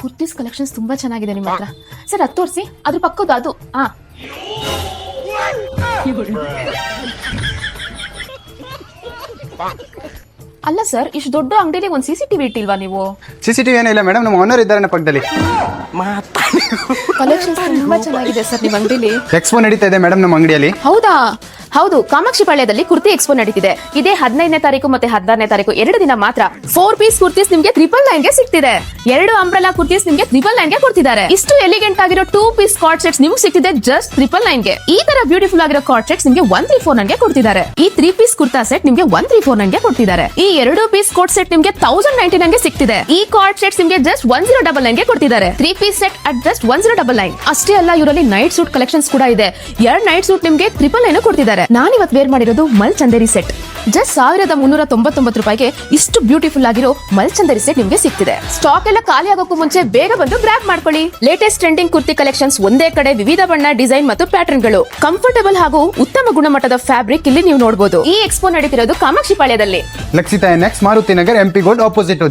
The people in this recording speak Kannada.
ಕುರ್ತೀಸ್ ಕಲೆಕ್ಷನ್ಸ್ ತುಂಬಾ ಚೆನ್ನಾಗಿದೆ ನಿಮ್ಮ ಹತ್ರ. ಸರ್ ಅದು ತೋರಿಸಿ, ಅದ್ರ ಪಕ್ಕದ ಅದು. ಅಲ್ಲ ಸರ್, ಇಷ್ಟು ದೊಡ್ಡ ಅಂಗಡಿಲಿ ಒಂದು CCTV ಇಟ್ಟಿಲ್ವಾ ನೀವು? CCTV ಏನಿಲ್ಲ ಮೇಡಮ್, ನಮ್ಮ ಓನರ್ ಇದ್ದಾರೆ ಪಕ್ಕದಲ್ಲಿ. ಕಲೆಕ್ಷನ್ಸ್ ತುಂಬಾ ಚೆನ್ನಾಗಿದೆ ಸರ್ ನಿಮ್ಮ ಅಂಗಡಿಲಿ. ಎಕ್ಸ್ಪೋ ನಡೀತಾ ಇದೆ ಮೇಡಮ್ ನಮ್ಮ ಅಂಗಡಿಯಲ್ಲಿ. ಹೌದಾ? ಹೌದು, ಕಾಮಾಕ್ಷಿ ಪಾಳ್ಯದಲ್ಲಿ ಕುರ್ತಿ ಎಕ್ಸ್ಪೋ ನಡೀತಿದೆ. ಇದೇ 15ನೇ ತಾರೀಕು ಮತ್ತೆ 16ನೇ ತಾರೀಕು 2 ದಿನ ಮಾತ್ರ. 4 ಪೀಸ್ ಕುರ್ತೀಸ್ ನಿಮ್ಗೆ 999 ಗೆ ಸಿಗ್ತಿದೆ. 2 ಅಂಬ್ರೆಲಾ ಕುರ್ತೀಸ್ ನಿಮ್ಗೆ 999 ಗೆ ಕೊಡ್ತಿದ್ದಾರೆ. ಇಷ್ಟು ಎಲಿಗೆಂಟ್ ಆಗಿರೋ 2 ಪೀಸ್ ಕಾರ್ಡ್ ಸೆಟ್ಸ್ ನಿಮ್ಗೆ ಸಿಗ್ತಿದೆ ಜಸ್ಟ್ 999 ಗೆ. ಈ ತರ ಬ್ಯೂಟಿಫುಲ್ ಆಗಿರೋ ಕಾರ್ಡ್ ಸೆಟ್ಸ್ ನಿಮ್ಗೆ 1349 ಗೆ ಕೊಡ್ತಿದ್ದಾರೆ. ಈ 3 ಪೀಸ್ ಕುರ್ತಾ ಸೆಟ್ ನಿಮ್ಗೆ 1349 ಗೆ ಕೊಡ್ತಿದ್ದಾರೆ. ಈ 2 ಪೀಸ್ ಕೋಟ್ ಸೆಟ್ ನಿಮ್ಗೆ 1099 ಗೆ ಸಿಗ್ತಿದೆ. ಈ ಕಾರ್ಡ್ ಸೆಟ್ಸ್ ನಿಮ್ಗೆ ಜಸ್ಟ್ 1099 ಗೆ ಕೊಡ್ತಿದ್ದಾರೆ. 3 ಪೀಸ್ ಸೆಟ್ ಅಟ್ ಜಸ್ಟ್ 1099. ಅಷ್ಟೇ ಅಲ್ಲ, ಇವರಲ್ಲಿ ನೈಟ್ ಸೂಟ್ ಕಲೆಕ್ಷನ್ಸ್ ಕೂಡ ಇದೆ. 2 ನೈಟ್ ಸೂಟ್ ನಿಮ್ಗೆ 999 ಕೊಡ್ತಿದ್ದಾರೆ. ನಾನು ಇವತ್ತು ವೇರ್ ಮಾಡಿರೋದು ಮಲ್ ಚಂದೇರಿ ಸೆಟ್. ಜಸ್ಟ್ 1399 ರೂಪಾಯಿಗೆ ಇಷ್ಟು ಬ್ಯೂಟಿಫುಲ್ ಆಗಿರೋ ಮಲ್ ಚಂದೇರಿ ಸೆಟ್ ನಿಮ್ಗೆ ಸಿಗ್ತಿದೆ. ಸ್ಟಾಕ್ ಎಲ್ಲ ಖಾಲಿ ಆಗೋಕ್ಕೂ ಮುಂಚೆ ಬೇಗ ಬಂದು ಗ್ರಾಬ್ ಮಾಡ್ಕೊಳ್ಳಿ. ಲೇಟೆಸ್ಟ್ ಟ್ರೆಂಡಿಂಗ್ ಕುರ್ತಿ ಕಲೆಕ್ಷನ್ಸ್ ಒಂದೇ ಕಡೆ, ವಿವಿಧ ಬಣ್ಣ, ಡಿಸೈನ್ ಮತ್ತು ಪ್ಯಾಟರ್ನ್ ಗಳು, ಕಂಫರ್ಟಬಲ್ ಹಾಗೂ ಉತ್ತಮ ಗುಣಮಟ್ಟದ ಫ್ಯಾಬ್ರಿಕ್ ಇಲ್ಲಿ ನೀವು ನೋಡಬಹುದು. ಈ ಎಕ್ಸ್ಪೋ ನಡೀತಿರೋದು ಕಾಮಾಕ್ಷಿ ಪಾಳ್ಯದಲ್ಲಿ. Lakshitha NX, Maruti Nagar, MP gold opposite.